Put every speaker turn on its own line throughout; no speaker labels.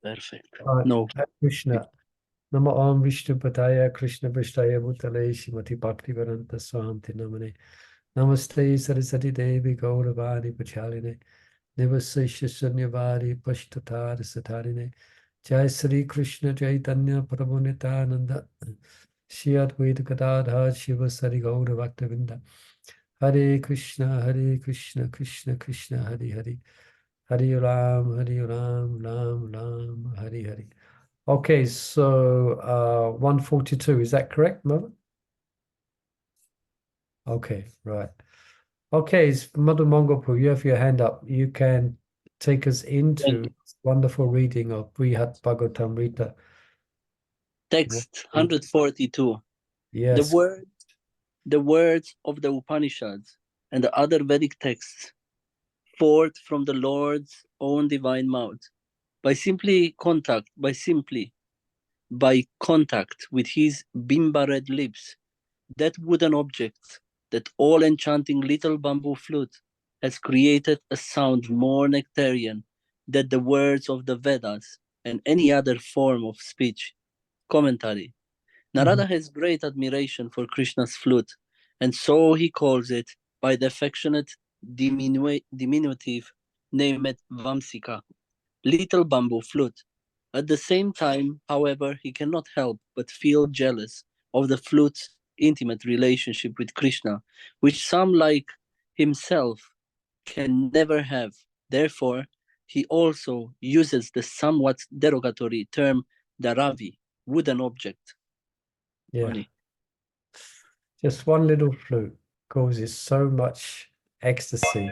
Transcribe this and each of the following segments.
Perfect.
Right.
No.
Hare Krishna. Nama Om Vishnu Padaya Krishna Prasthaya Bhutale Srimati Bhaktivedanta Swami Namane. Namaste Saraswati Devi Gauravani Pachaline. Nivasesha Shunyavari Pashtatar Satarine. Jai Sri Krishna Chaitanya Prabhu Nityananda. Shri Advaita Gadadhar Shiva Sari Gaura Bhaktavinda. Hare Krishna, Krishna Krishna, Hare Hare. Hare Ram, Ram, Hare Hare. Okay, so 142, is that correct, Mother? Okay, right. Okay, Mother Mongopu, you have your hand up. You can take us into this wonderful reading of Brhat Bhagavatam Rita.
Text 142.
Yes.
The words of the Upanishads and the other Vedic texts forth from the Lord's own divine mouth. By contact with his bimba red lips, that wooden object, that all enchanting little bamboo flute, has created a sound more nectarian than the words of the Vedas and any other form of speech. Commentary. Narada has great admiration for Krishna's flute, and so he calls it by the affectionate diminutive named Vamsika, little bamboo flute. At the same time, however, he cannot help but feel jealous of the flute's intimate relationship with Krishna, which some like himself can never have. Therefore, he also uses the somewhat derogatory term daravi, wooden object.
Yeah.
Funny.
Just one little flute causes so much ecstasy,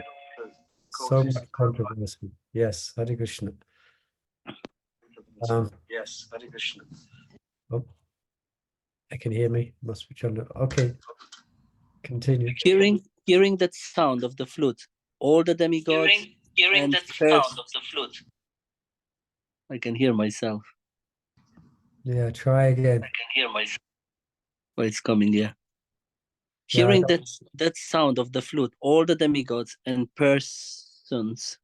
so much controversy. Yes, Hare Krishna.
Yes, Hare Krishna.
Oh, I can hear me. Must be trying to. Okay, continue.
Hearing that sound of the flute, all the demigods
Hearing
and
that sound of the flute.
I can hear myself.
Yeah, try again.
I can hear myself.
Oh, it's coming, yeah.
Yeah,
Hearing that sound of the flute, all the demigods and persons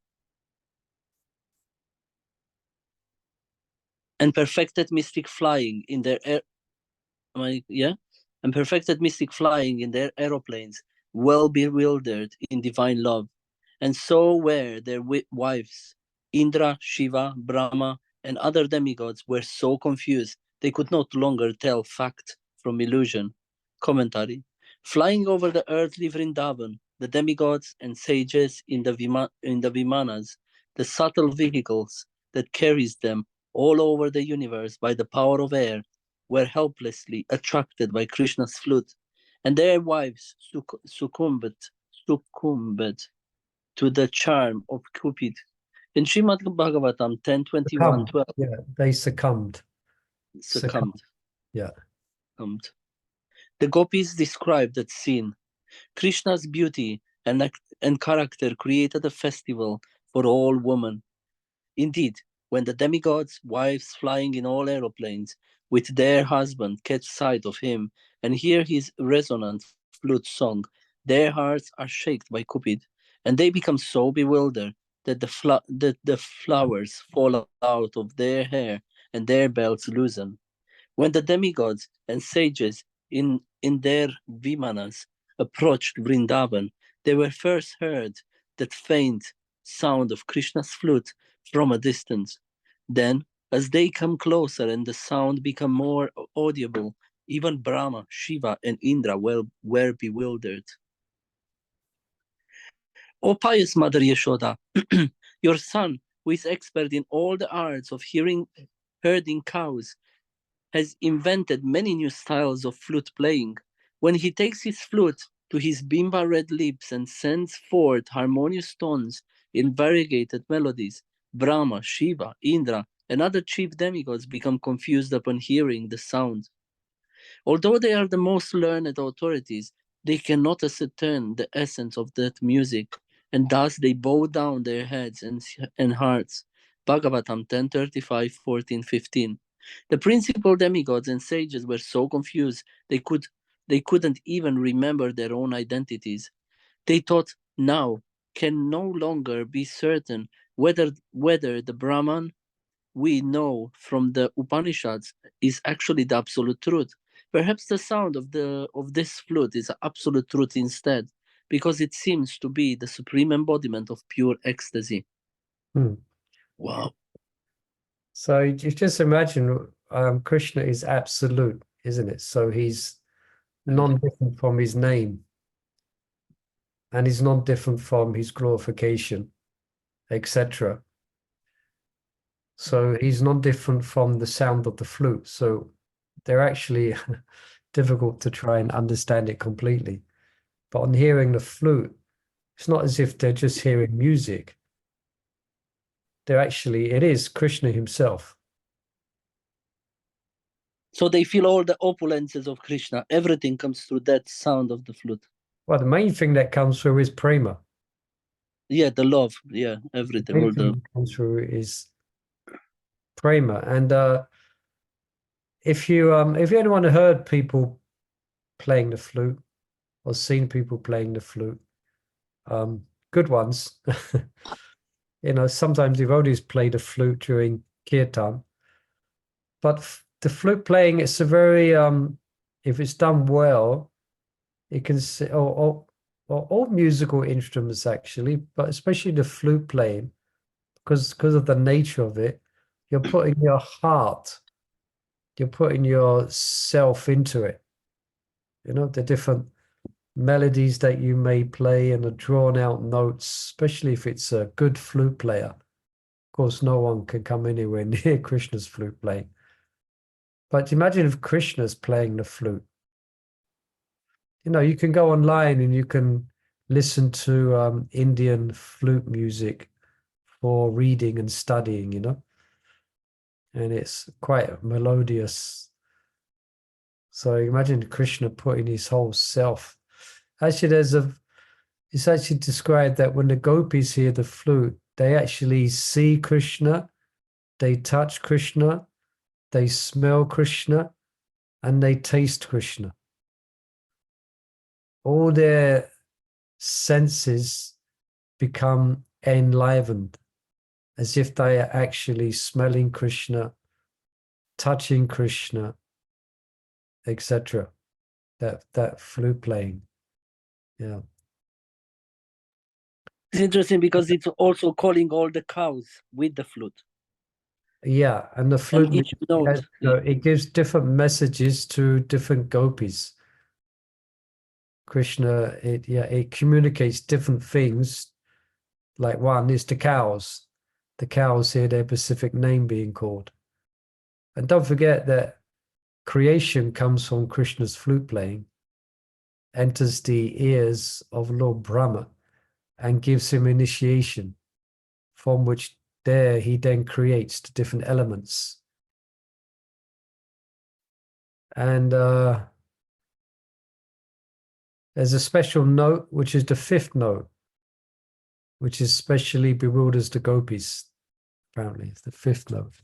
and perfected mystic flying in their and perfected mystic flying in their aeroplanes, well bewildered in divine love. And so were their wives. Indra, Shiva, Brahma, and other demigods were so confused they could not longer tell fact from illusion. Commentary. Flying over the earthly Vrindavan, the demigods and sages in the Vimanas, the subtle vehicles that carries them all over the universe by the power of air, were helplessly attracted by Krishna's flute, and their wives succumbed to the charm of Cupid. In Srimad Bhagavatam 10:21-12,
yeah, they succumbed. Yeah.
Succumbed. The gopis described that scene. Krishna's beauty and character created a festival for all women. Indeed, when the demigods, wives flying in all aeroplanes, with their husband catch sight of him and hear his resonant flute song, their hearts are shaken by Cupid, and they become so bewildered that the flowers fall out of their hair and their belts loosen. When the demigods and sages in their vimanas approached Vrindavan, they were first heard that faint sound of Krishna's flute from a distance. Then, as they come closer and the sound became more audible, even Brahma, Shiva, and Indra were bewildered. O pious Mother Yashoda, your son, who is expert in all the arts of herding cows, has invented many new styles of flute playing. When he takes his flute to his bimba red lips and sends forth harmonious tones in variegated melodies, Brahma, Shiva, Indra, and other chief demigods become confused upon hearing the sound. Although they are the most learned authorities, they cannot ascertain the essence of that music, and thus they bow down their heads and hearts. Bhagavatam 10:35, 14, 15. The principal demigods and sages were so confused they couldn't even remember their own identities. They thought now can no longer be certain whether the Brahman we know from the Upanishads is actually the absolute truth. Perhaps the sound of this flute is absolute truth instead, because it seems to be the supreme embodiment of pure ecstasy.
Hmm.
Wow.
So you just imagine Krishna is absolute, isn't it? So he's non-different from his name, and he's non-different from his glorification, etc. So he's non-different from the sound of the flute. So they're actually difficult to try and understand it completely. But on hearing the flute, it's not as if they're just hearing music. It is Krishna himself.
So they feel all the opulences of Krishna. Everything comes through that sound of the flute.
Well, the main thing that comes through is prema.
Yeah, the love. Yeah, everything. All
Main thing
the
that comes through is prema. And if anyone heard people playing the flute or seen people playing the flute, good ones, sometimes devotees play the flute during kirtan, but the flute playing, it's a very if it's done well, it can or all musical instruments actually, but especially the flute playing, because of the nature of it, you're putting your heart, you're putting yourself into it. The different melodies that you may play and the drawn out notes, especially if it's a good flute player. Of course, no one can come anywhere near Krishna's flute playing. But imagine if Krishna's playing the flute. You can go online and you can listen to Indian flute music for reading and studying, and it's quite melodious. So imagine Krishna putting his whole self. Actually, it's actually described that when the gopis hear the flute, they actually see Krishna, they touch Krishna, they smell Krishna, and they taste Krishna. All their senses become enlivened, as if they are actually smelling Krishna, touching Krishna, etc. That flute playing. Yeah.
It's interesting because it's also calling all the cows with the flute.
Yeah, and the
And
flute
each note.
it gives different messages to different gopis. Krishna, it communicates different things. Like one is the cows. The cows hear their specific name being called. And don't forget that creation comes from Krishna's flute playing, enters the ears of Lord Brahma, and gives him initiation, from which there he then creates the different elements. And there's a special note, which is the fifth note, which especially bewilders the gopis, apparently. It's the fifth note.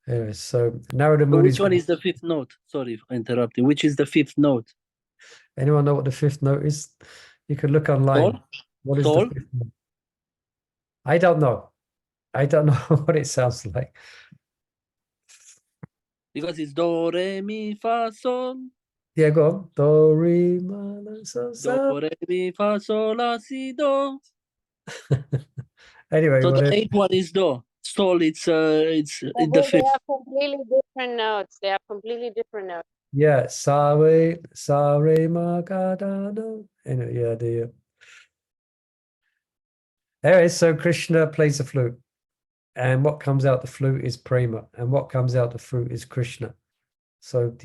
Anyway, so Narada
So
Muni's...
which one is the fifth note? Sorry for interrupting. Which is the fifth note?
Anyone know what the fifth note is? You can look online.
Sol?
What is
Sol?
the fifth note? I don't know. I don't know what it sounds like.
Because it's do, re, mi, fa, sol.
Yeah, go on. Do, re, ma, la, so,
Do,
sa.
re, mi, fa, sol, la, si, do.
Anyway,
So the
whatever.
eighth one is do. Sol, it's in the
They
fifth.
have completely different notes. They have completely different notes.
Yeah, sa, re, ma, ga, da, no. Anyway, yeah, anyway, so Krishna plays the flute. And what comes out the flute is prema. And what comes out the flute is Krishna. So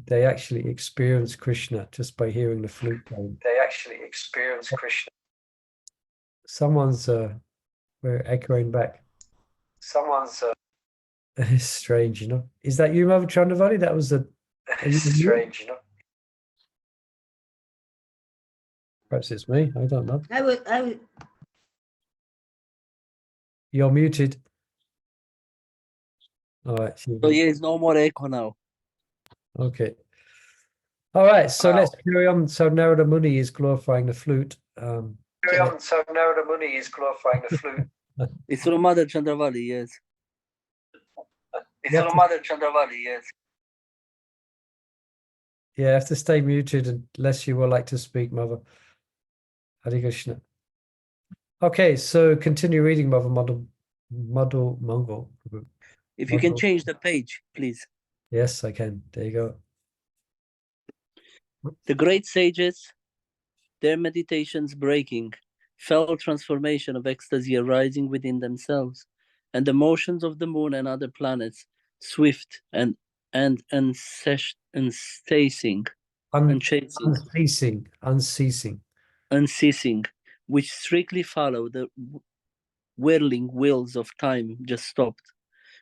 they actually experience Krishna just by hearing the flute playing.
They actually experience Krishna.
Someone's we're echoing back.
Someone's
It's strange, Is that you, Mother Chandravali? That was
strange,
Perhaps it's me. I don't know.
I would,
You're muted. All right.
So yeah, it's no more echo now.
Okay. All right. So
Wow.
let's carry on. So Narada Muni is glorifying the flute.
So Narada Muni is glorifying the flute.
It's from Mother Chandravali, yes.
It's
You have
from
to-
Mother Chandravali, yes.
Yeah, you have to stay muted unless you would like to speak, Mother. Hare Krishna. Okay, so continue reading, Mother Mongol.
If you can
Mongol.
change the page, please.
Yes, I can. There you go.
The great sages, their meditations breaking, felt transformation of ecstasy arising within themselves, and the motions of the moon and other planets, swift and unceasing,
Unceasing.
which strictly follow the whirling wheels of time, just stopped.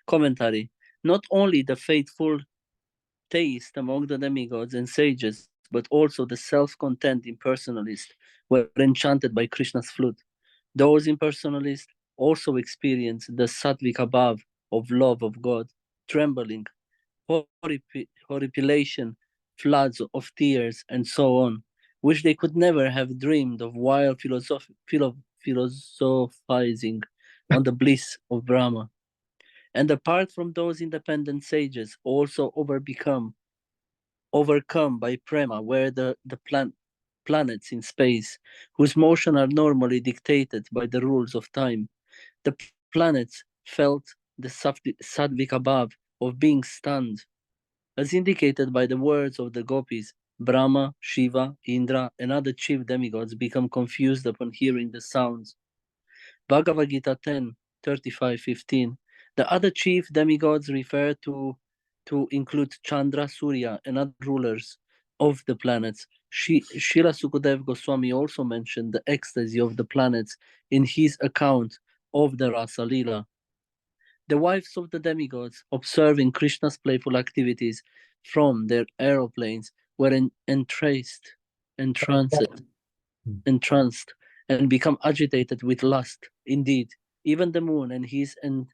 Commentary. Not only the faithful taste among the demigods and sages, but also the self-content impersonalists were enchanted by Krishna's flute. Those impersonalists also experienced the sattvic above of love of God, trembling, horripilation, floods of tears, and so on, which they could never have dreamed of while philosophizing on the bliss of Brahma. And apart from those independent sages, also overcome by prema, where the planets in space, whose motion are normally dictated by the rules of time. The planets felt the sattvic above of being stunned, as indicated by the words of the gopis. Brahma, Shiva, Indra, and other chief demigods become confused upon hearing the sounds. Bhagavad Gita 10, 35-15. The other chief demigods refer to include Chandra, Surya, and other rulers of the planets. Srila Sukadev Goswami also mentioned the ecstasy of the planets in his account of the Rasa Lila. The wives of the demigods, observing Krishna's playful activities from their aeroplanes, were entranced, and become agitated with lust. Indeed, even the moon and his and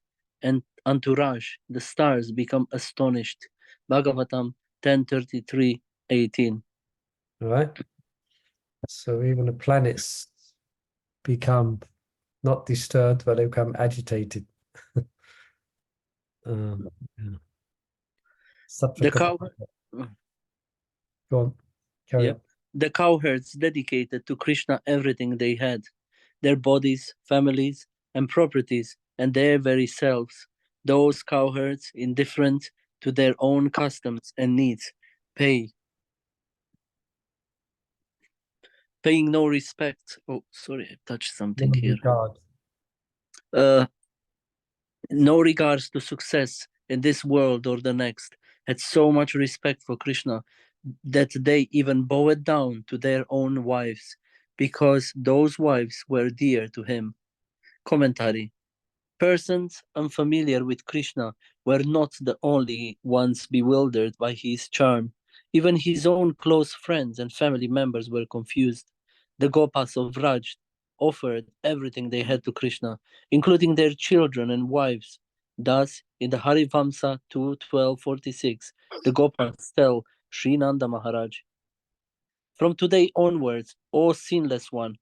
entourage, the stars, become astonished. Bhagavatam 10:33-18.
All right. So even the planets become not disturbed, but they become agitated. Yeah.
The cow,
Go on. Carry
yeah,
on.
the cowherds dedicated to Krishna everything they had, their bodies, families, and properties, and their very selves. Those cowherds, indifferent to their own customs and needs, paying no respect. Oh, sorry, I touched something here.
Regard.
No regards to success in this world or the next, had so much respect for Krishna that they even bowed down to their own wives, because those wives were dear to him. Commentary. Persons unfamiliar with Krishna were not the only ones bewildered by his charm. Even his own close friends and family members were confused. The Gopas of Raj offered everything they had to Krishna, including their children and wives. Thus, in the Harivamsa 2:12-46, the Gopas tell Sri Nanda Maharaj, "From today onwards, O sinless one,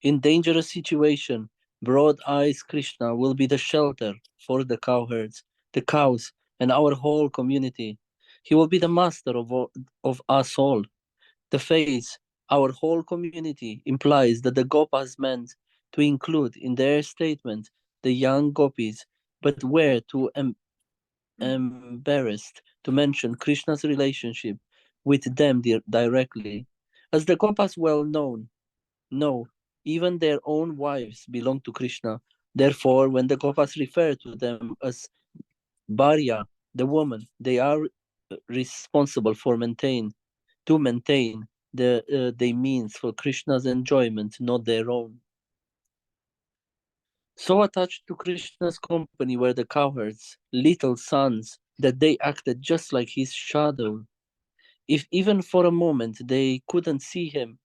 in dangerous situation, broad eyes Krishna will be the shelter for the cowherds, the cows, and our whole community. He will be the master of us all. The phrase, our whole community, implies that the Gopas meant to include in their statement the young gopis, but were too embarrassed to mention Krishna's relationship with them directly. As the Gopas well known, no, even their own wives belong to Krishna. Therefore, when the Gopas refer to them as Bharya, the woman, they are responsible to maintain the means for Krishna's enjoyment, not their own. So attached to Krishna's company were the cowherds, little sons, that they acted just like his shadow. If even for a moment they couldn't see him,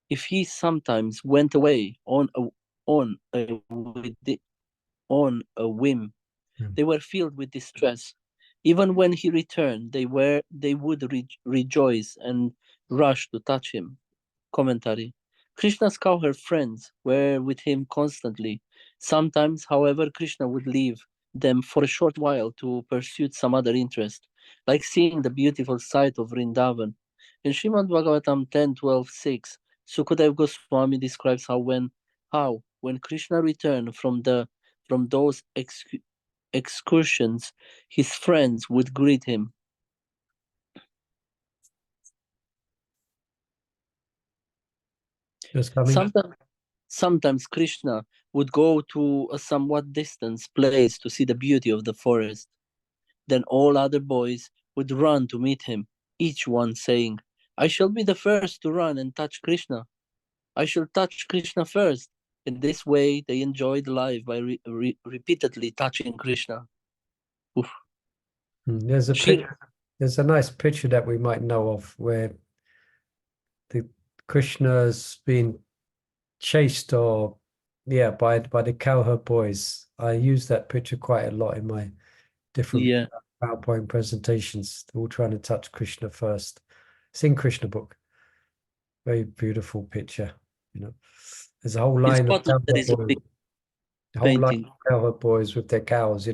if he sometimes went away on a, on a whim, they were filled with distress. Even when he returned, they would rejoice and rush to touch him. Commentary. Krishna's cowherd friends were with him constantly. Sometimes, however, Krishna would leave them for a short while to pursue some other interest, like seeing the beautiful sight of Vrindavan. In Srimad Bhagavatam 10:12:6, Sukadev Goswami describes how when Krishna returned from those excursions, his friends would greet him.
Just coming.
Sometimes Krishna would go to a somewhat distant place to see the beauty of the forest. Then all other boys would run to meet him, each one saying, I shall be the first to run and touch Krishna. I shall touch Krishna first. In this way, they enjoyed life by repeatedly touching Krishna. Oof.
There's a nice picture that we might know of where the Krishna's been chased by the cowherd boys. I use that picture quite a lot in my different PowerPoint presentations. They're all trying to touch Krishna first. It's in Krishna book. Very beautiful picture. There's a whole line of cowherd boys. The whole line of cowherd boys with their cows.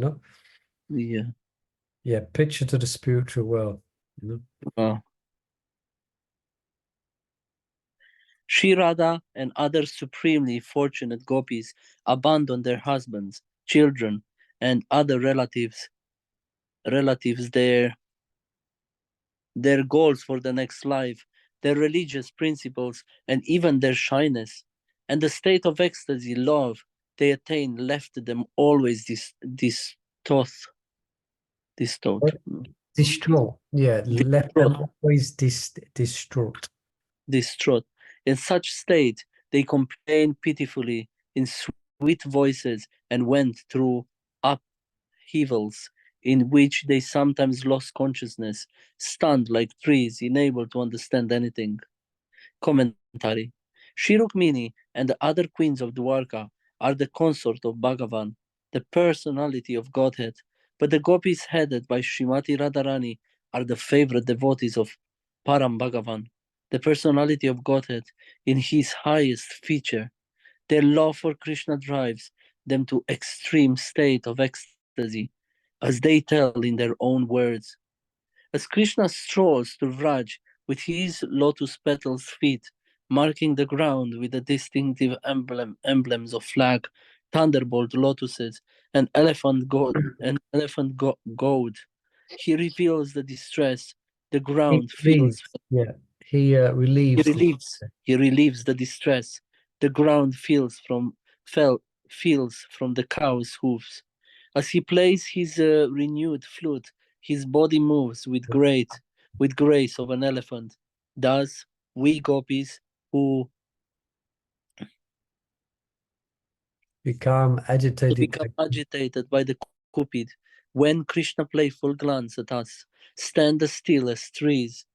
Yeah, picture to the spiritual world.
Wow. Sri Radha and other supremely fortunate gopis abandoned their husbands, children, and other relatives their goals for the next life, their religious principles, and even their shyness. And the state of ecstasy, love they attained left them always distraught.
Distraught. Yeah, left them always distraught.
In such state, they complained pitifully in sweet voices and went through upheavals in which they sometimes lost consciousness, stunned like trees, unable to understand anything. Commentary. Sri Rukmini and the other queens of Dwarka are the consort of Bhagavan, the personality of Godhead, but the gopis headed by Srimati Radharani are the favorite devotees of Param Bhagavan, the personality of Godhead in his highest feature. Their love for Krishna drives them to extreme state of ecstasy, as they tell in their own words. As Krishna strolls through Vraj with his lotus petals feet, marking the ground with the distinctive emblems of flag, thunderbolt lotuses, and elephant goad, he reveals the distress the ground feels.
He relieves.
He relieves the distress the ground feels from the cow's hooves. As he plays his renewed flute, his body moves with grace of an elephant. Thus, we gopis who
become agitated
by the Cupid, when Krishna playful glance at us, stand as still as trees,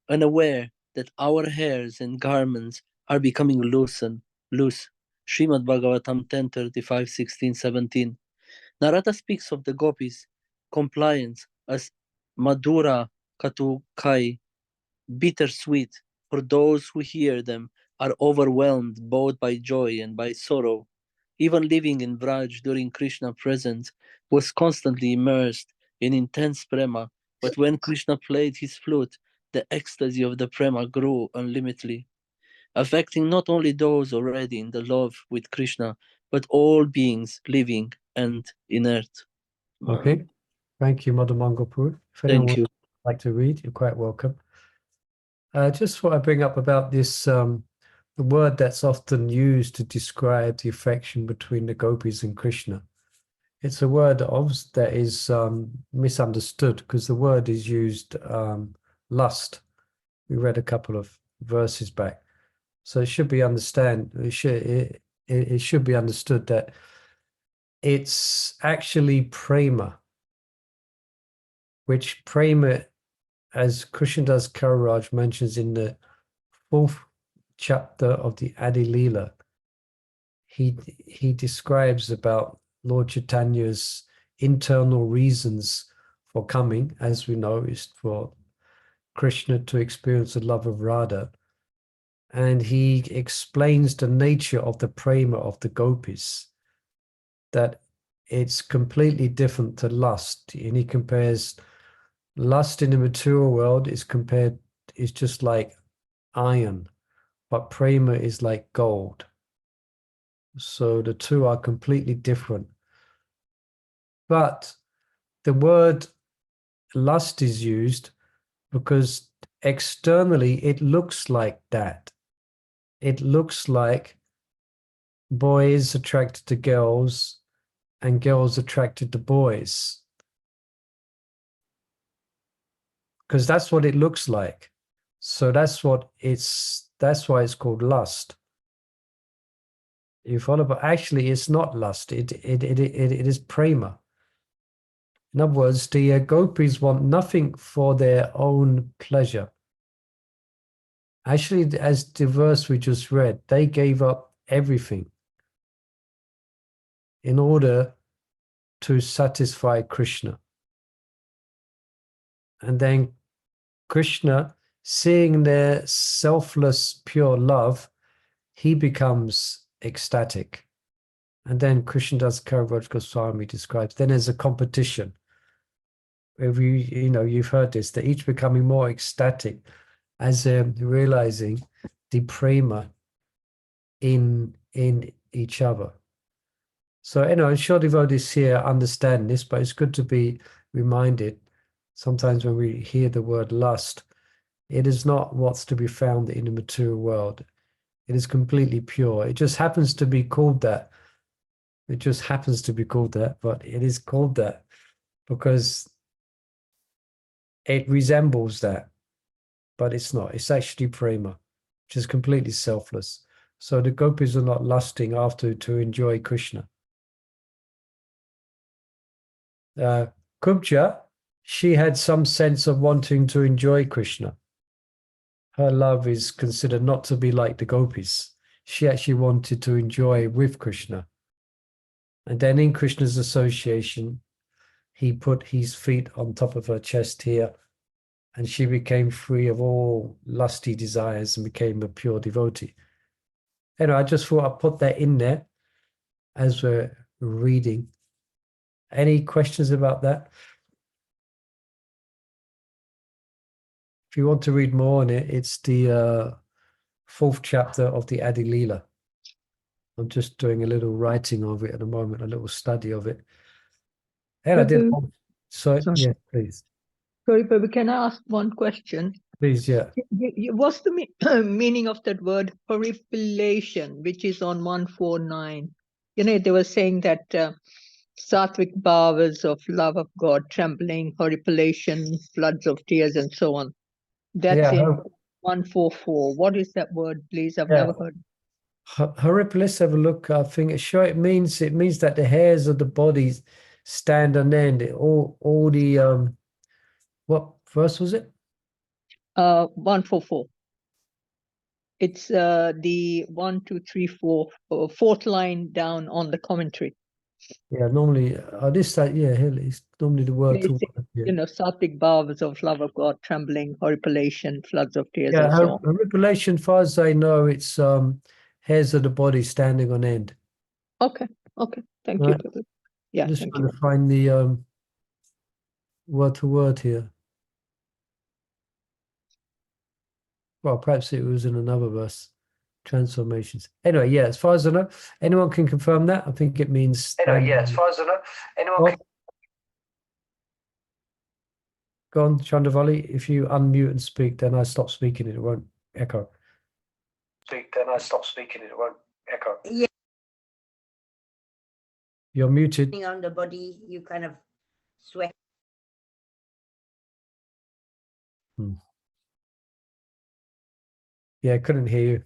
unaware that our hairs and garments are becoming loose. Srimad Bhagavatam 10:35, 16, 17. Narada speaks of the gopis' compliance as Madhura Katukai, bittersweet, for those who hear them are overwhelmed both by joy and by sorrow. Even living in Vraj during Krishna presence was constantly immersed in intense prema, but when Krishna played his flute, the ecstasy of the prema grew unlimitedly, affecting not only those already in the love with Krishna, but all beings living and inert.
Okay, thank you, Mother Mangopur. If anyone would like to read, you're quite welcome. Just what I bring up about this, the word that's often used to describe the affection between the gopis and Krishna. It's a word that is misunderstood because the word is used lust. We read a couple of verses back, so it should be it should be understood that it's actually prema, which prema, as Krishnadas Kaviraj mentions in the 4th chapter of the Adi Leela, he describes about Lord Chaitanya's internal reasons for coming, as we know, is for Krishna to experience the love of Radha. And he explains the nature of the prema of the gopis. that it's completely different to lust. And he compares lust in the material world is just like iron, but prema is like gold. So the two are completely different. But the word lust is used because externally it looks like that. It looks like boys attracted to girls and girls attracted to boys. Because that's what it looks like. So that's why it's called lust. You follow, but actually it's not lust. It is prema. In other words, the gopis want nothing for their own pleasure. Actually, as the verse we just read, they gave up everything in order to satisfy Krishna. And then Krishna, seeing their selfless, pure love, he becomes ecstatic. And then Krishna Das Kaviraj Goswami describes, then there's a competition. If you've heard this, they're each becoming more ecstatic as they're realizing the prema in each other. So, I'm sure devotees here understand this, but it's good to be reminded sometimes when we hear the word lust, it is not what's to be found in the material world. It is completely pure. It just happens to be called that. It just happens to be called that, but it is called that because it resembles that, but it's not. It's actually prema, which is completely selfless. So the gopis are not lusting after to enjoy Krishna. Kubja, she had some sense of wanting to enjoy Krishna. Her love is considered not to be like the gopis. She actually wanted to enjoy with Krishna. And then in Krishna's association, he put his feet on top of her chest here, and she became free of all lusty desires and became a pure devotee. I just thought I'd put that in there as we're reading. Any questions about that? If you want to read more on it, it's the 4th chapter of the Adi Leela. I'm just doing a little writing of it at the moment, a little study of it. And I did.
Sorry.
Yes, please.
Sorry, Prabhu, can I ask one question?
Please, yeah.
What's the meaning of that word horripilation, which is on 149? They were saying that sattvic bhavas of love of God, trembling, horripilation, floods of tears, and so on. That's in 144. What is that word, please? I've never heard.
Harip, let's have a look. I think it means that the hairs of the body stand on end. All the what verse was it?
144. It's the 1, 2, 3, 4, 4th line down on the commentary.
Yeah, normally it's normally the word to word. Yeah.
Sattvic bhavas of love of God, trembling, horripilation, floods of tears,
Yeah,
and so on.
horripilation, as far as I know, it's hairs of the body standing on end.
Okay. Thank
Right.
you, Prabhu. Yeah,
Just
thank
trying
you.
to find the word to word here. Well, perhaps it was in another verse. Transformations. Anyway, yeah, as far as I know, anyone can confirm that. I think it means.
Anyway, yeah, as far as I know, anyone can.
Go on, Chandravali. If you unmute and speak, then I stop speaking. It won't echo.
Speak, then I stop speaking. It won't echo.
Yeah,
You're muted.
on the body, you kind of sweat.
Yeah, I couldn't hear you.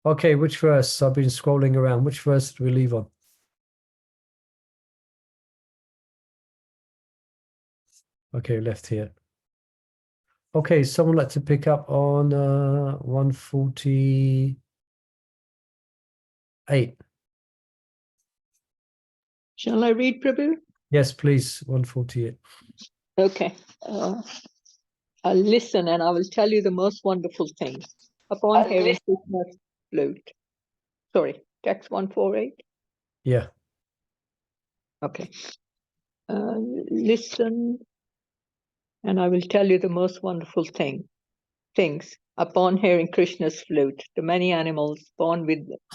Okay, which verse? I've been scrolling around. Which verse did we leave on? Okay, left here. Okay, someone like to pick up on 148.
Shall I read, Prabhu?
Yes, please, 148.
Okay. I'll listen and I will tell you the most wonderful things. Upon hearing Krishna's flute. Sorry, text 148.
Yeah.
Okay. Listen, and I will tell you the most wonderful things. Upon hearing Krishna's flute, the many animals born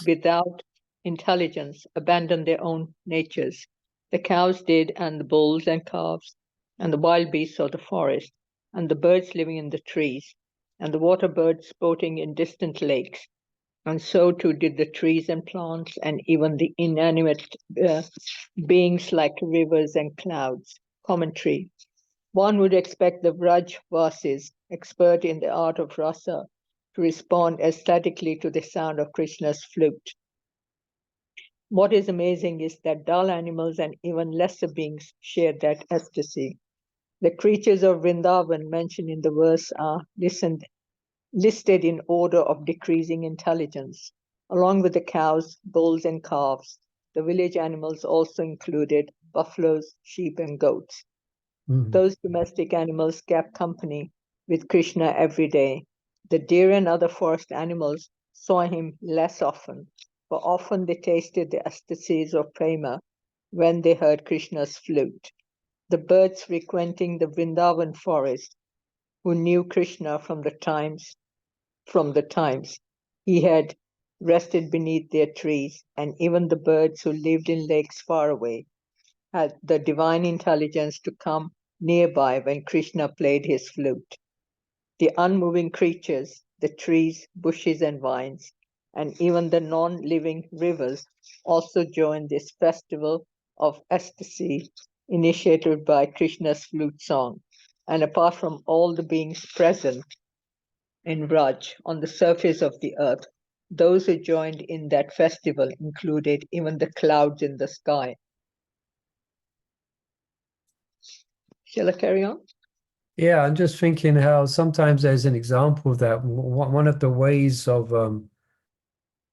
without intelligence abandoned their own natures. The cows did, and the bulls and calves, and the wild beasts of the forest, and the birds living in the trees, and the water birds sporting in distant lakes. And so too did the trees and plants, and even the inanimate beings like rivers and clouds. Commentary. One would expect the Vrajvasis, expert in the art of rasa, to respond ecstatically to the sound of Krishna's flute. What is amazing is that dull animals and even lesser beings share that ecstasy. The creatures of Vrindavan mentioned in the verse are listed in order of decreasing intelligence. Along with the cows, bulls, and calves, the village animals also included buffaloes, sheep, and goats. Those domestic animals kept company with Krishna every day. The deer and other forest animals saw him less often, for often they tasted the ecstasies of prema when they heard Krishna's flute. The birds frequenting the Vrindavan forest, who knew Krishna from the times he had rested beneath their trees, and even the birds who lived in lakes far away, had the divine intelligence to come nearby when Krishna played his flute. The unmoving creatures, the trees, bushes, and vines, and even the non-living rivers also joined this festival of ecstasy initiated by Krishna's flute song. And apart from all the beings present in Braj on the surface of the earth, those who joined in that festival included even the clouds in the sky. Shall I carry on?
Yeah, I'm just thinking how sometimes there's an example of that. One of the ways of,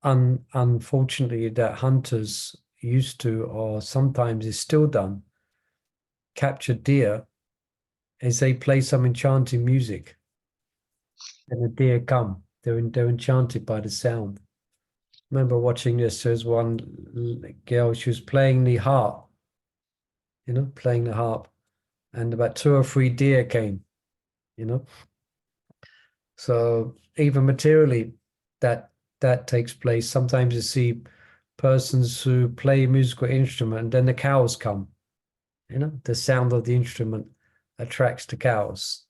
unfortunately, that hunters used to, or sometimes is still done, capture deer, is they play some enchanting music, and the deer come. They're enchanted by the sound. I remember watching this. There's one girl, she was playing the harp, playing the harp, and about 2 or 3 deer came, So even materially, that takes place. Sometimes you see persons who play a musical instrument, and then the cows come. The sound of the instrument attracts the cows.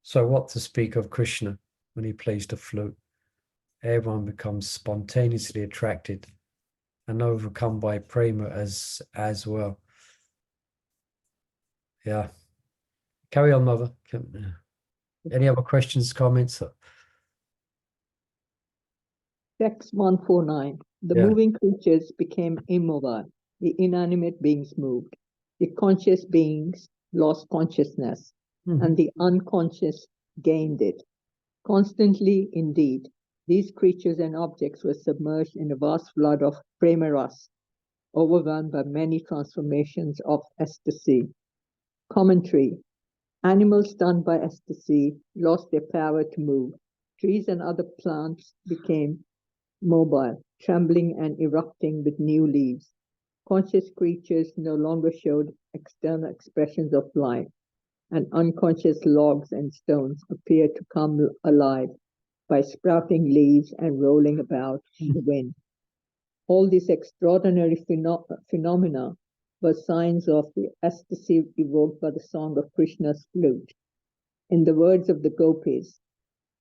So what to speak of Krishna when he plays the flute? Everyone becomes spontaneously attracted and overcome by prema as well. Yeah. Carry on, Mother. Any other questions, comments?
Text 149. The
Yeah.
moving creatures became immobile. The inanimate beings moved. The conscious beings lost consciousness, and the unconscious gained it. Constantly, indeed, these creatures and objects were submerged in a vast flood of prema rasa, overwhelmed by many transformations of ecstasy. Commentary. Animals stunned by ecstasy lost their power to move. Trees and other plants became mobile, trembling and erupting with new leaves. Conscious creatures no longer showed external expressions of life, and unconscious logs and stones appeared to come alive by sprouting leaves and rolling about in the wind. All these extraordinary phenomena were signs of the ecstasy evoked by the song of Krishna's flute. In the words of the gopis,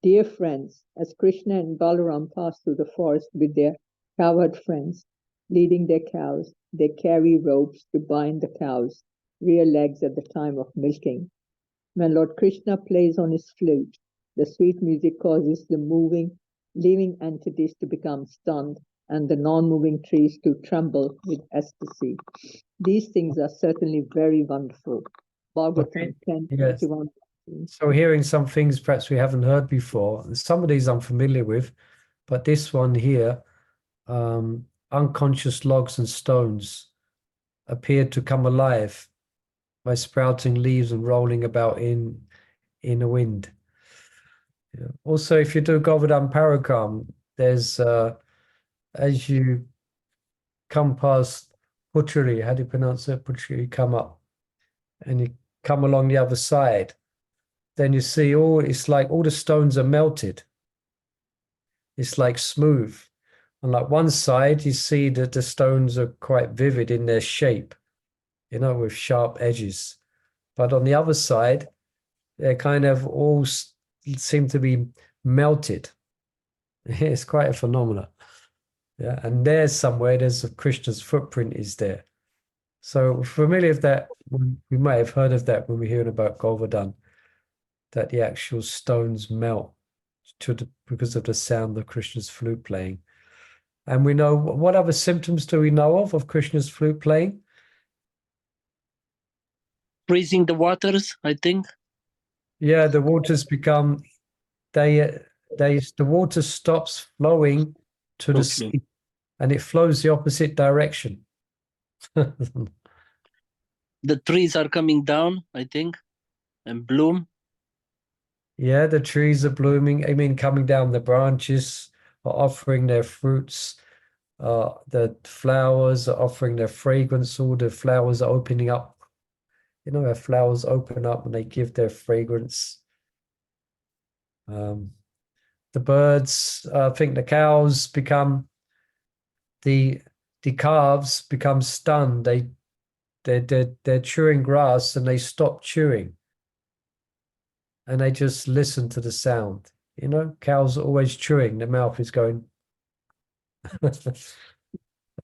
dear friends, as Krishna and Balaram pass through the forest with their cowherd friends, leading their cows, they carry ropes to bind the cows' rear legs at the time of milking. When Lord Krishna plays on his flute, the sweet music causes the living entities to become stunned and the non-moving trees to tremble with ecstasy. These things are certainly very wonderful. Bhagavatam 10:21.
So hearing some things perhaps we haven't heard before. Some of these I'm familiar with, but this one here, unconscious logs and stones appeared to come alive by sprouting leaves and rolling about in the wind. Yeah. Also, if you do Govardhan Parakam, there's as you come past Putri, how do you pronounce it? Putri, you come up and you come along the other side. Then you see it's like all the stones are melted. It's like smooth. On like one side, you see that the stones are quite vivid in their shape, with sharp edges. But on the other side, they kind of all seem to be melted. It's quite a phenomenon. Yeah, and there's Krishna's footprint is there. So we're familiar with that. We might have heard of that when we're hearing about Govardhan, that the actual stones melt because of the sound of Krishna's flute playing. And we know, what other symptoms do we know of Krishna's flute playing?
Freezing the waters, I think.
Yeah, the waters become, the water stops flowing to the
Okay.
sea, and it flows the opposite direction.
The trees are coming down, I think, and bloom.
Yeah, the trees are blooming. I mean, coming down, the branches are offering their fruits. The flowers are offering their fragrance. All the flowers are opening up. Their flowers open up and they give their fragrance. The birds, I think the cows become, the calves become stunned. They're chewing grass and they stop chewing. And they just listen to the sound. Cows are always chewing. Their mouth is going.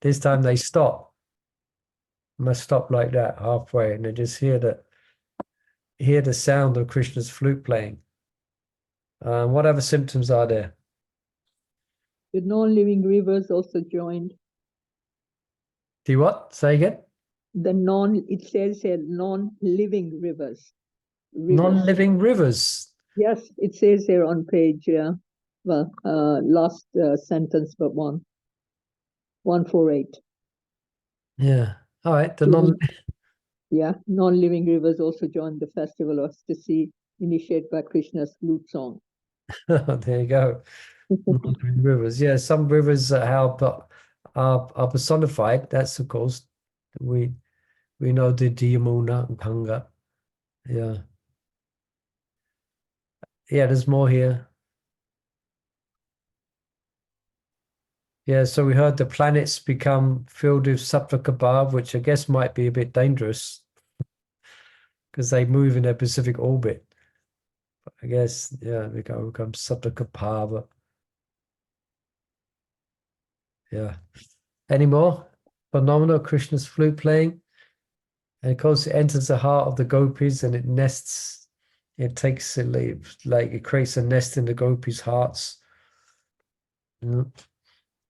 This time they stop. And they stop like that halfway, and they just hear the sound of Krishna's flute playing. What other symptoms are there?
The non-living rivers also joined.
Do you what? Say again?
It says here non-living rivers.
Non-living rivers.
Yes, it says here on page, last sentence but 148.
Yeah. All right.
Non-living rivers also joined the festival of ecstasy initiated by Krishna's flute song.
There you go. Non-living rivers. Yeah, some rivers that are personified. That's, of course, we know the Yamuna and Ganga. Yeah. Yeah, there's more here. Yeah, so we heard the planets become filled with Sattva-Kabhav, which I guess might be a bit dangerous because they move in their specific orbit. But I guess, yeah, they become Sattva-Kabhav. Yeah. Any more? Phenomenal Krishna's flute playing. And of course, it enters the heart of the gopis and it nests. It takes it like it creates a nest in the gopis' hearts.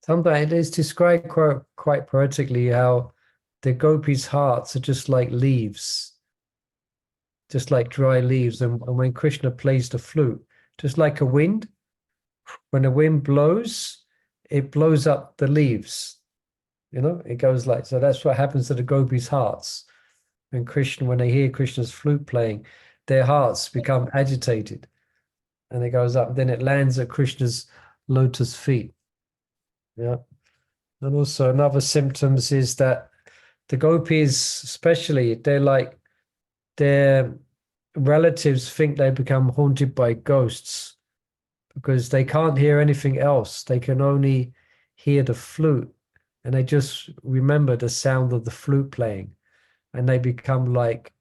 Sometimes it is described quite poetically how the gopis' hearts are just like leaves, just like dry leaves. And when Krishna plays the flute, just like a wind, when the wind blows, it blows up the leaves. It goes like, so that's what happens to the gopis' hearts. When they hear Krishna's flute playing, their hearts become agitated and it goes up. Then it lands at Krishna's lotus feet. Yeah. And also another symptoms is that the gopis, especially, their relatives think they become haunted by ghosts because they can't hear anything else. They can only hear the flute and they just remember the sound of the flute playing and they become like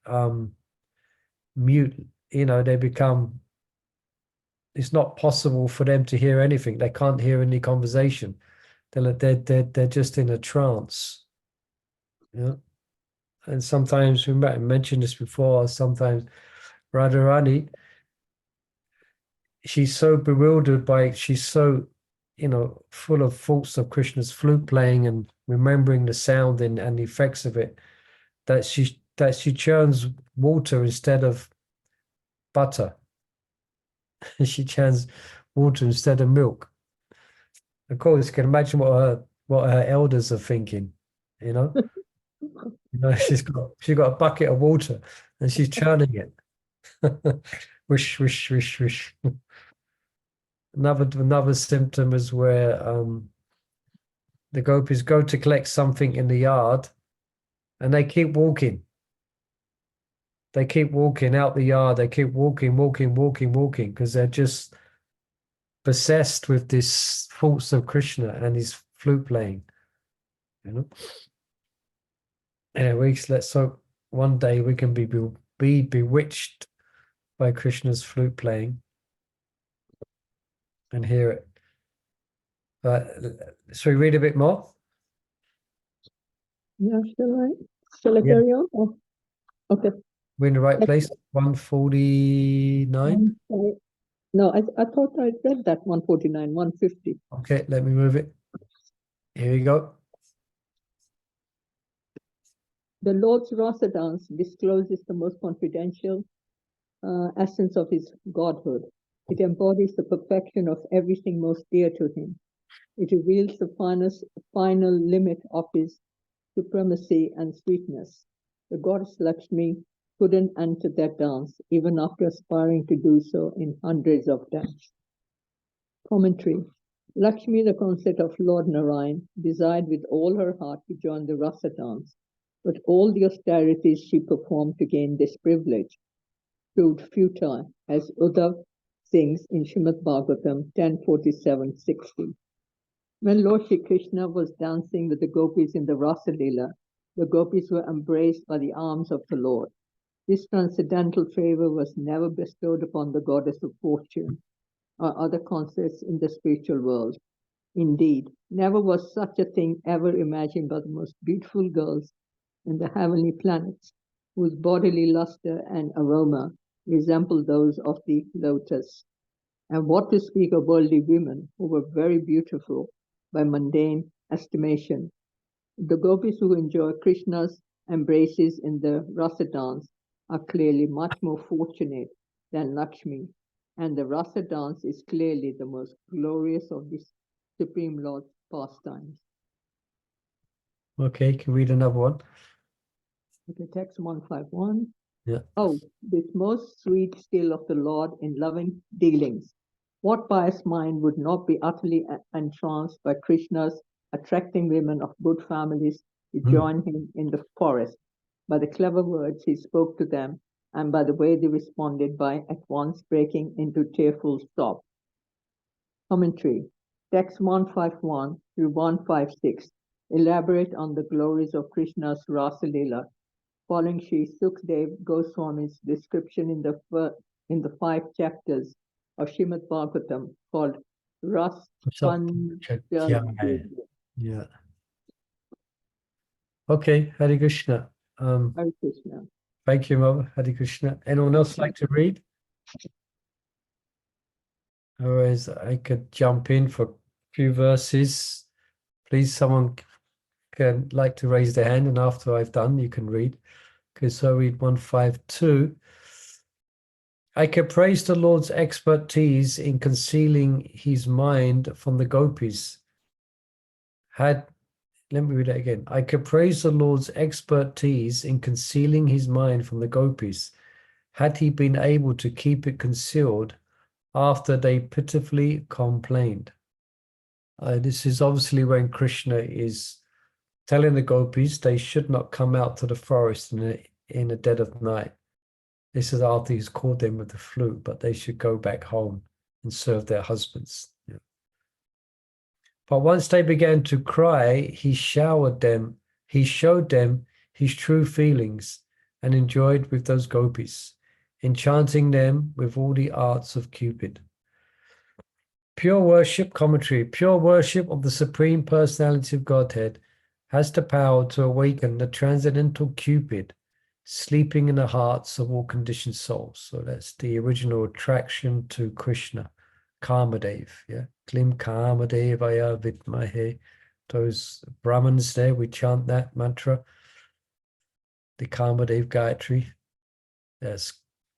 mute. It's not possible for them to hear anything. They can't hear any conversation. They're just in a trance. Yeah. And sometimes, we might have mentioned this before, sometimes Radharani, she's so bewildered she's so, full of thoughts of Krishna's flute playing and remembering the sound and the effects of it, that she churns water instead of butter. She churns water instead of milk. Of course, you can imagine what her elders are thinking, she's got a bucket of water and she's churning it. Wish, wish, wish, wish. Another symptom is where the gopis go to collect something in the yard and they keep walking. They keep walking out the yard. They keep walking, because they're just possessed with this thoughts of Krishna and his flute playing. You know. Anyway, let's hope one day we can be bewitched by Krishna's flute playing and hear it. Shall we read a bit more?
Yeah, shall I
Yeah.
carry on? Oh, okay.
We're in the right
Let's-
place. 149.
No, I thought I read that 149, 150.
Okay, let me move it. Here we go.
The Lord's rasa dance discloses the most confidential essence of his godhood. It embodies the perfection of everything most dear to him. It reveals the final limit of his supremacy and sweetness. The goddess Lakshmi couldn't enter that dance, even after aspiring to do so in hundreds of times. Commentary. Lakshmi, the concept of Lord Narayan, desired with all her heart to join the rasa dance, but all the austerities she performed to gain this privilege proved futile, as Uddhav sings in Srimad Bhagavatam 10:47-60. When Lord Shri Krishna was dancing with the gopis in the Rasa Leela, the gopis were embraced by the arms of the Lord. This transcendental favor was never bestowed upon the goddess of fortune or other concepts in the spiritual world. Indeed, never was such a thing ever imagined by the most beautiful girls in the heavenly planets, whose bodily luster and aroma resembled those of the lotus. And what to speak of worldly women who were very beautiful by mundane estimation. The gopis who enjoy Krishna's embraces in the rasa dance are clearly much more fortunate than Lakshmi, and the rasa dance is clearly the most glorious of the Supreme Lord's pastimes.
Okay, can we read another one?
Okay, text 151.
Yeah.
Oh, this most sweet skill of the Lord in loving dealings. What pious mind would not be utterly entranced by Krishna's attracting women of good families to join him in the forest, by the clever words he spoke to them, and by the way they responded by at once breaking into tearful sobs. Commentary. Text 151 through 156 elaborate on the glories of Krishna's Rasa Leela, following Sri Sukdev Goswami's description in the 5 chapters of Srimad Bhagavatam called Ras Panjali.
Yeah. Okay, Hare Krishna.
Hare Krishna.
Thank you, Mother. Hare Krishna. Anyone else like to read? Otherwise, I could jump in for a few verses. Please, someone can like to raise their hand, and after I've done, you can read. Okay, so I read 152. I can praise the Lord's expertise in concealing his mind from the gopis. Let me read that again. I can praise the Lord's expertise in concealing his mind from the gopis. Had he been able to keep it concealed after they pitifully complained. This is obviously when Krishna is telling the gopis they should not come out to the forest in the dead of night. This is after he's called them with the flute, but they should go back home and serve their husbands. Yeah. But once they began to cry, he showed them his true feelings and enjoyed with those gopis, enchanting them with all the arts of Cupid. Pure worship commentary. Pure worship of the Supreme Personality of Godhead has the power to awaken the transcendental Cupid sleeping in the hearts of all conditioned souls. So that's the original attraction to Krishna, Kamadev. Yeah, Klim Kamadevaya Vidmahe. Those Brahmins there, we chant that mantra, the Kamadev Gayatri. That's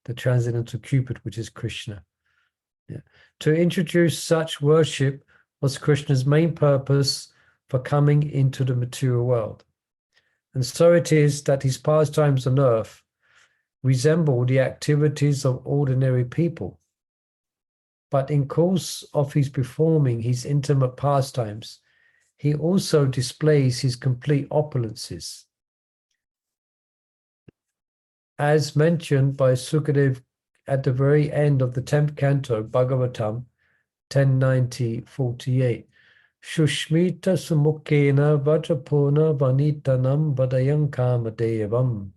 the transcendental Cupid, which is Krishna. Yeah. To introduce such worship was Krishna's main purpose for coming into the material world. And so it is that his pastimes on earth resemble the activities of ordinary people. But in course of his performing his intimate pastimes, he also displays his complete opulences. as mentioned by Sukadev at the very end of the 10th canto, Bhagavatam 1090-48. Shushmita sumukena vajapona vanitanam vadayam kamadevam.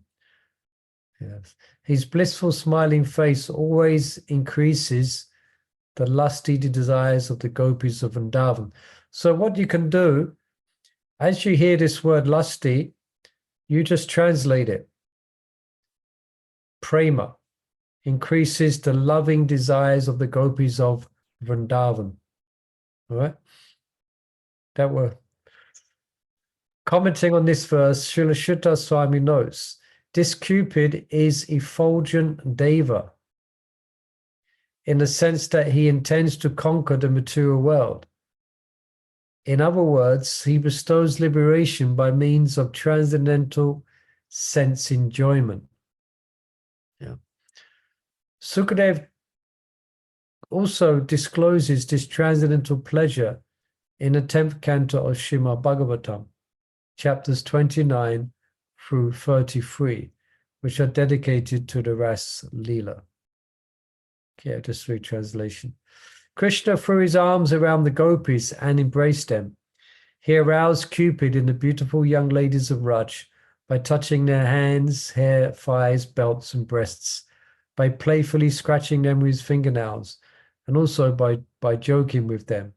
Yes. His blissful smiling face always increases the lusty desires of the gopis of Vrindavan. So what you can do, as you hear this word lusty, you just translate it. Prema increases the loving desires of the gopis of Vrindavan. All right? That were commenting on this verse, Srila Shuddha Swami notes, this Cupid is effulgent deva, in the sense that he intends to conquer the material world. In other words, he bestows liberation by means of transcendental sense enjoyment. Yeah. Sukadev also discloses this transcendental pleasure in the 10th canto of Srimad Bhagavatam, chapters 29 through 33, which are dedicated to the Ras Leela. Okay, just read translation. Krishna threw his arms around the gopis and embraced them. He aroused Cupid in the beautiful young ladies of Raj by touching their hands, hair, thighs, belts, and breasts, by playfully scratching them with his fingernails, and also by joking with them,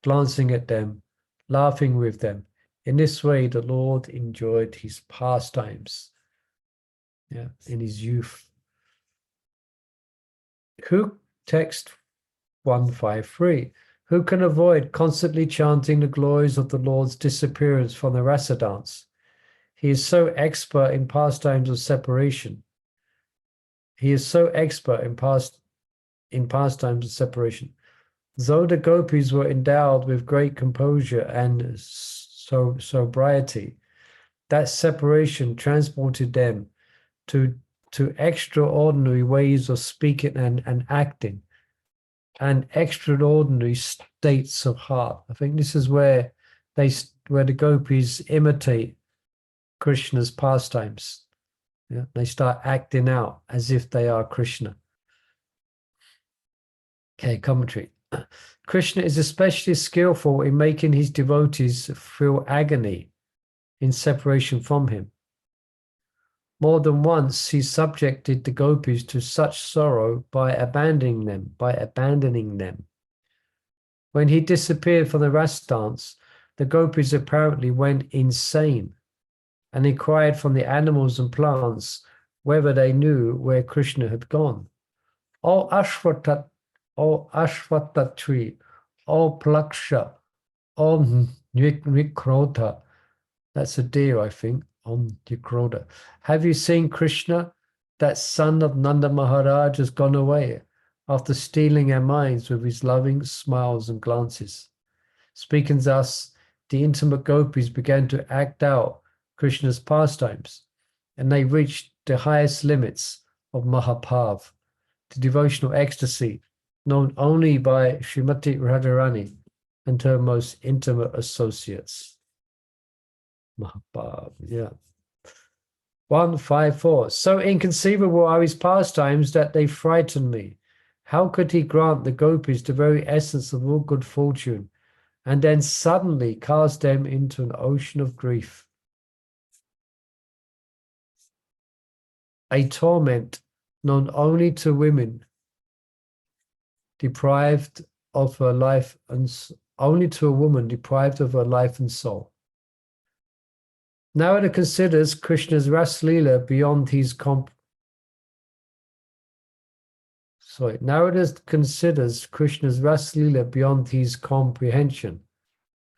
glancing at them, laughing with them. In this way, the Lord enjoyed his pastimes, in his youth. Text 153. Who can avoid constantly chanting the glories of the Lord's disappearance from the rasa dance? He is so expert in pastimes of separation. He is so expert in pastimes of separation. Though the gopis were endowed with great composure and sobriety, that separation transported them to extraordinary ways of speaking and acting, and extraordinary states of heart. I think this is where the gopis imitate Krishna's pastimes. Yeah, they start acting out as if they are Krishna. Okay, commentary. Krishna is especially skillful in making his devotees feel agony in separation from him. More than once, he subjected the gopis to such sorrow by abandoning them. When he disappeared from the ras dance, the gopis apparently went insane and inquired from the animals and plants whether they knew where Krishna had gone. O Ashwata tree, O Plaksha, O Nikrodha, that's a deer, I think, on Nikrodha. Have you seen Krishna? That son of Nanda Maharaj has gone away after stealing our minds with his loving smiles and glances. Speaking thus, the intimate gopis began to act out Krishna's pastimes, and they reached the highest limits of Mahapav, the devotional ecstasy known only by Srimati Radharani and her most intimate associates. Mahapav, 154. So inconceivable are his pastimes that they frighten me. How could he grant the gopis the very essence of all good fortune, and then suddenly cast them into an ocean of grief? A torment known only to women deprived of her life, and only to a woman deprived of her life and soul. Narada considers Krishna's Ras Leela beyond his Narada considers Krishna's Ras Leela beyond his comprehension.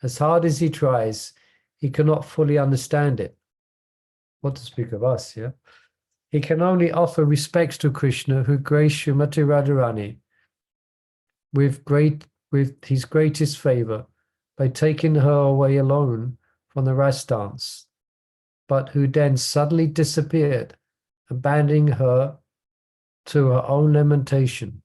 As hard as he tries, he cannot fully understand it. What to speak of us, He can only offer respects to Krishna, who graced Srimati Radharani with his greatest favor by taking her away alone from the ras dance, but who then suddenly disappeared, abandoning her to her own lamentation.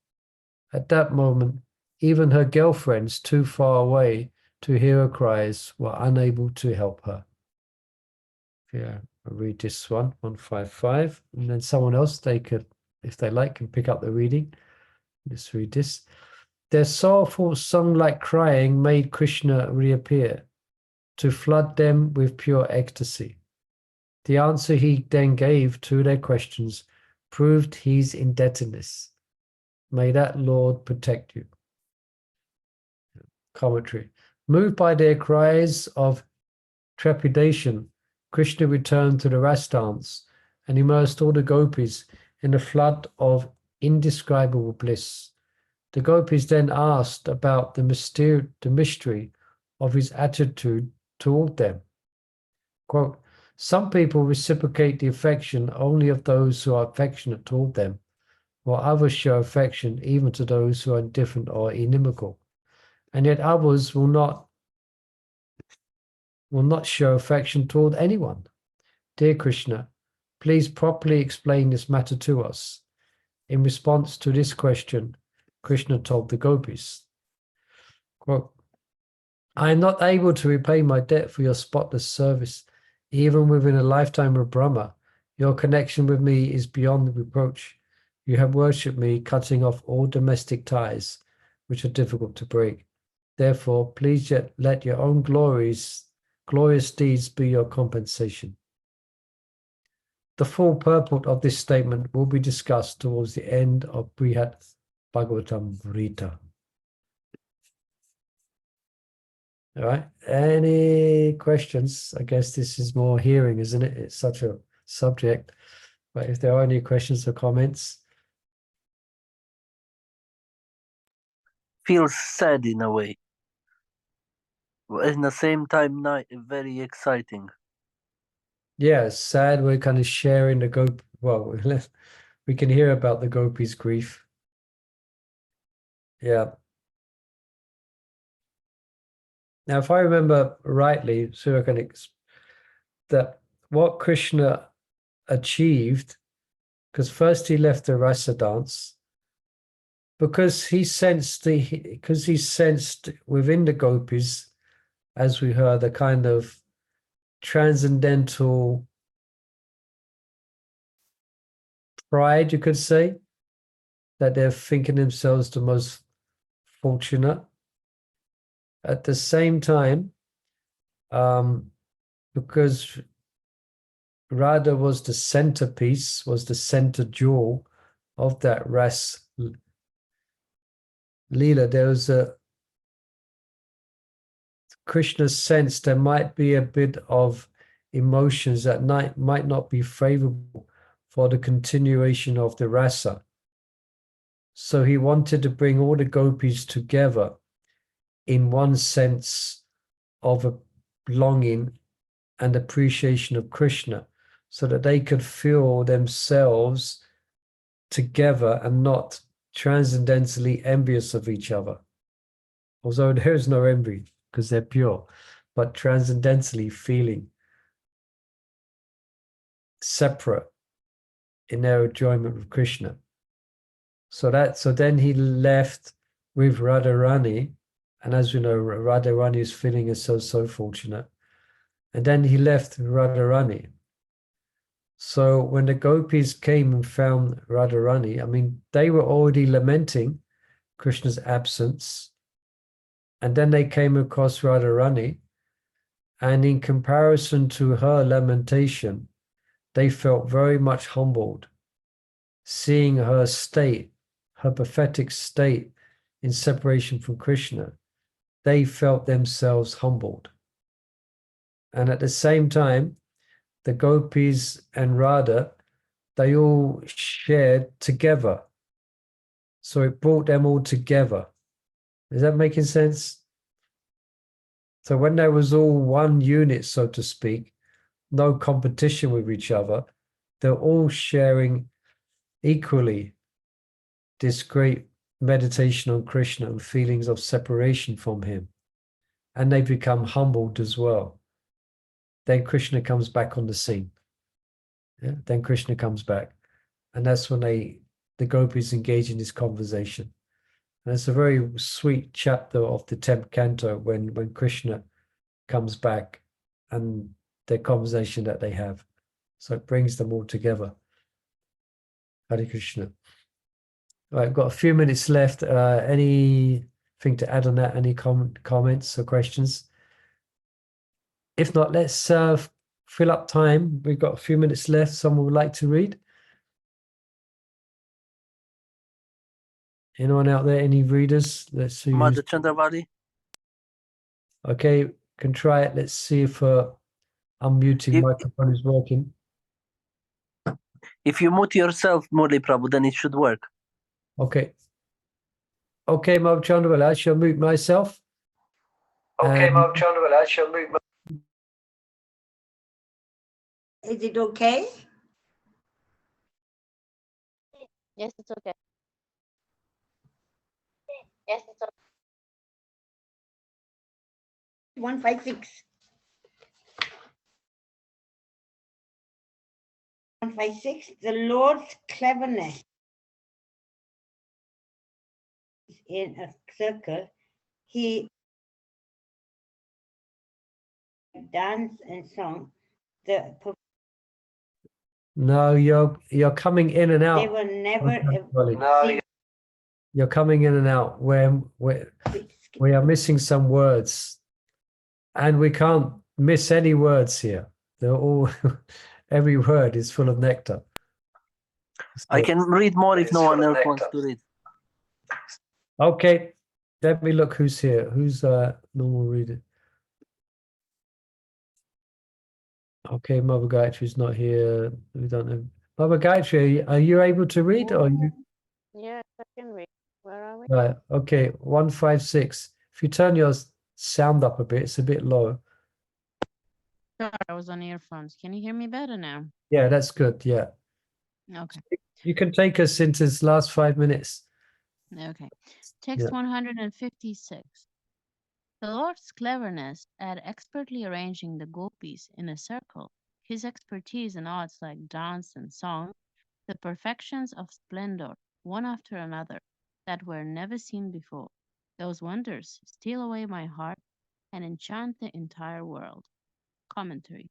At that moment, even her girlfriends too far away to hear her cries were unable to help her. I'll read this one, 155, and then someone else, they could, if they like, can pick up the reading. Let's read this. Their sorrowful song-like crying made Krishna reappear to flood them with pure ecstasy. The answer he then gave to their questions proved his indebtedness. May that Lord protect you. Commentary. Moved by their cries of trepidation, Krishna returned to the Ras dance and immersed all the gopis in a flood of indescribable bliss. The gopis then asked about the mystery of his attitude toward them. Quote, some people reciprocate the affection only of those who are affectionate toward them, while others show affection even to those who are indifferent or inimical. And yet others will not show affection toward anyone. Dear Krishna, please properly explain this matter to us. In response to this question, Krishna told the gopis, quote, I am not able to repay my debt for your spotless service. Even within a lifetime of Brahma, your connection with me is beyond reproach. You have worshipped me, cutting off all domestic ties, which are difficult to break. Therefore, please let your own glorious deeds be your compensation. The full purport of this statement will be discussed towards the end of Brhat Bhagavatam Rita. All right. Any questions? I guess this is more hearing, isn't it? It's such a subject. But if there are any questions or comments.
Feels sad in a way. But in the same time, very exciting.
Yeah, sad. We're kind of sharing the gopi. Well, we can hear about the gopis' grief. Yeah. Now, if I remember rightly, so I can that what Krishna achieved, because first he left the rasa dance, because he sensed within the gopis, as we heard, a kind of transcendental pride, you could say, that they're thinking themselves the most fortunate. At the same time, because Radha was the centerpiece, was the center jewel of that ras Leela, there was a Krishna sense there might be a bit of emotions that might not be favorable for the continuation of the rasa. So he wanted to bring all the gopis together in one sense of a belonging and appreciation of Krishna, so that they could feel themselves together and not transcendentally envious of each other. Although there is no envy because they're pure, but transcendentally feeling separate in their enjoyment of Krishna. So then he left with Radharani, and as we know, Radharani's feeling is so fortunate. And then he left Radharani. So when the gopis came and found Radharani, I mean, they were already lamenting Krishna's absence. And then they came across Radharani, and in comparison to her lamentation, they felt very much humbled, seeing her state, her pathetic state in separation from Krishna. They felt themselves humbled. And at the same time, the gopis and Radha, they all shared together. So it brought them all together. Is that making sense? So when there was all one unit, so to speak, no competition with each other, they're all sharing equally this great meditation on Krishna and feelings of separation from him. And they become humbled as well. Then Krishna comes back on the scene. Yeah? Then Krishna comes back. And that's when the gopis engage in this conversation. And it's a very sweet chapter of the 10th canto when Krishna comes back and the conversation that they have. So it brings them all together. Hare Krishna. Right, I've got a few minutes left. Anything to add on that? Any comments or questions? If not, let's fill up time. We've got a few minutes left. Someone would like to read? Anyone out there? Any readers? Let's see.
Mother Chandravali.
Okay, can try it. Let's see if unmuting
If-
microphone is working.
If you mute yourself, Murli Prabhu, then it should work.
Okay. Okay, Mother Chandra, I shall mute myself.
Okay,
Um,
Mother Chandra, I shall move.
Is it okay?
Yes, it's okay. Yes, it's okay.
156. 156. The Lord's cleverness in a circle. He danced and song.
no, you're coming in and
They
out.
were never
No,
You're coming in and out. We are missing some words, and we can't miss any words here. They're all every word is full of nectar.
I
So-
can read more if
It's
no one
full of
else wants
nectar.
to read.
Okay, let me look who's here. Who's normal reader? Okay, Mother Gayatri's not here. We don't know. Mother Gayatri, are you able to read? Or you
Yes, I can read. Where are we?
right? Okay, 156. If you turn your sound up a bit, it's a bit low.
Sorry, I was on earphones. Can you hear me better now?
Yeah, that's good. Yeah,
Okay.
you can take us into this last 5 minutes.
Okay. Text
Yeah.
156. The Lord's cleverness at expertly arranging the gopis in a circle, his expertise in arts like dance and song, the perfections of splendor, one after another, that were never seen before. Those wonders steal away my heart and enchant the entire world. Commentary.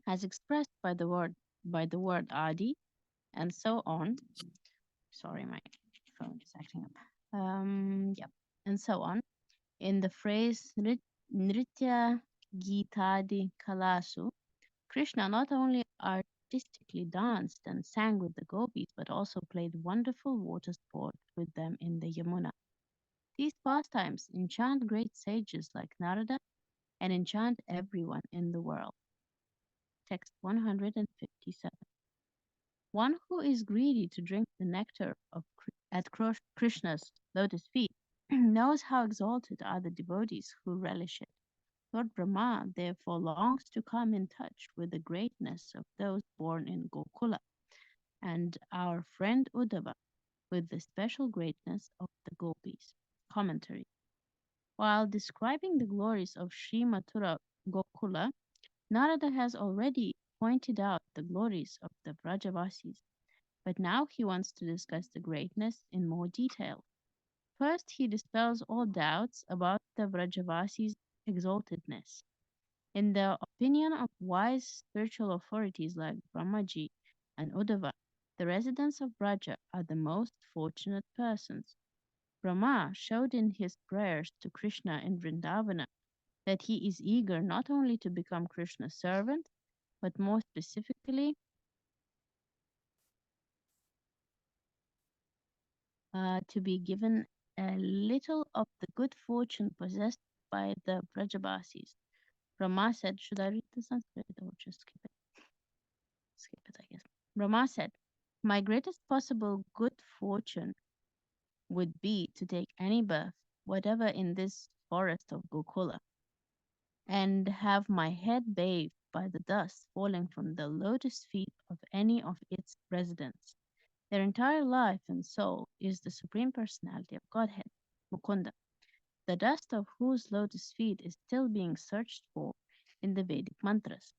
As expressed by the word Adi, and so on. Sorry, my phone is acting up. Yep, and so on. In the phrase Nritya Gitadi Kalasu, Krishna not only artistically danced and sang with the gopis, but also played wonderful water sport with them in the Yamuna. These pastimes enchant great sages like Narada and enchant everyone in the world. Text 157. One who is greedy to drink the nectar at Krishna's lotus feet knows how exalted are the devotees who relish it. Lord Brahma therefore longs to come in touch with the greatness of those born in Gokula, and our friend Uddhava with the special greatness of the gopis. Commentary. While describing the glories of Sri Mathura Gokula, Narada has already pointed out the glories of the Vrajavasis, but now he wants to discuss the greatness in more detail. First, he dispels all doubts about the Vrajavasis' exaltedness. In the opinion of wise spiritual authorities like Brahmaji and Uddhava, the residents of Vraja are the most fortunate persons. Brahma showed in his prayers to Krishna in Vrindavana that he is eager not only to become Krishna's servant, but more specifically to be given a little of the good fortune possessed by the Brajabasis. Brahma said, should I read the Sanskrit or just skip it? Skip it, I guess. Brahma said, my greatest possible good fortune would be to take any birth, whatever in this forest of Gokula, and have my head bathed by the dust falling from the lotus feet of any of its residents. Their entire life and soul is the Supreme Personality of Godhead, Mukunda, the dust of whose lotus feet is still being searched for in the Vedic mantras.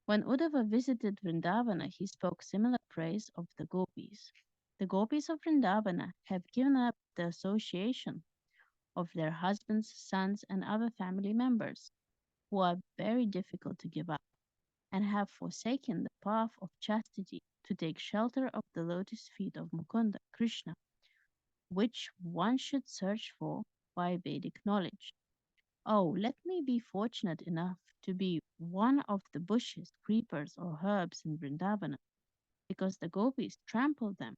When Uddhava visited Vrindavana, he spoke similar praise of the gopis. The gopis of Vrindavana have given up the association of their husbands, sons, and other family members, who are very difficult to give up, and have forsaken the path of chastity to take shelter of the lotus feet of Mukunda, Krishna, which one should search for by Vedic knowledge. Oh, let me be fortunate enough to be one of the bushes, creepers, or herbs in Vrindavana, because the gopis trampled them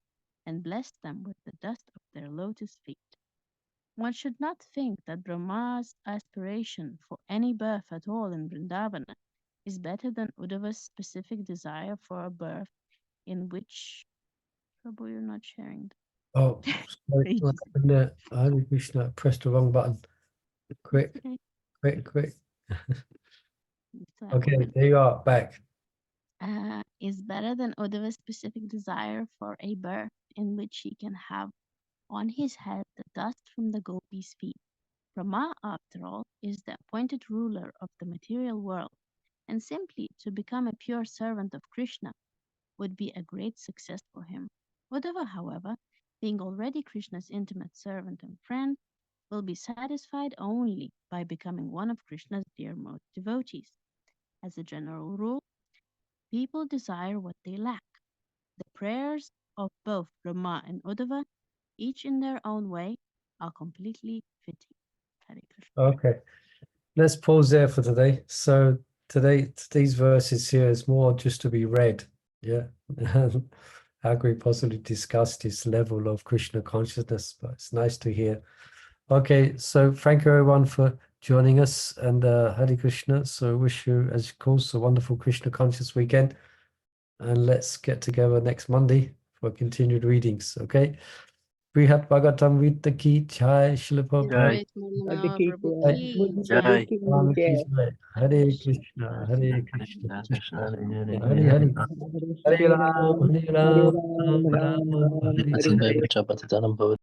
and blessed them with the dust of their lotus feet. One should not think that Brahma's aspiration for any birth at all in Vrindavana is better than Uddhava's specific desire for a birth in which. Prabhu, you're not sharing.
Oh, sorry.
Pages.
What happened there? Hare Krishna, pressed the wrong button. Quick,
Okay.
quick.
We still have 1
Okay,
minute.
there you are, back.
Is better than Uddhava's specific desire for a birth in which he can have on his head the dust from the gopis' feet. Brahma, after all, is the appointed ruler of the material world, and simply to become a pure servant of Krishna would be a great success for him. Uddhava, however, being already Krishna's intimate servant and friend, will be satisfied only by becoming one of Krishna's dearmost devotees. As a general rule, people desire what they lack. The prayers of both Brahma and Uddhava, each in their own way, are completely fitting. Hare Krishna.
Okay, let's pause there for today. So today's verses here is more just to be read. Yeah. How can we possibly discuss this level of Krishna consciousness? But it's nice to hear. Okay, so thank you everyone for joining us, and Hare Krishna. So wish you, as of course, a wonderful Krishna conscious weekend, and let's get together next Monday for continued readings. Okay. Brhat Bhagavatam Vita Ki Jai Srila Prabhupada.
Jai Namo
Adhiki
Prabhu
Jai,
ki
Buddha
jai.
Jai.
Ki
Ram
Jai.
Ki Jai. Hare Krishna, Hare Krishna, Krishna Krishna, Hare Hare. Hare Ram, Hare Ram, Ram Ram, Hare Hare.
Hare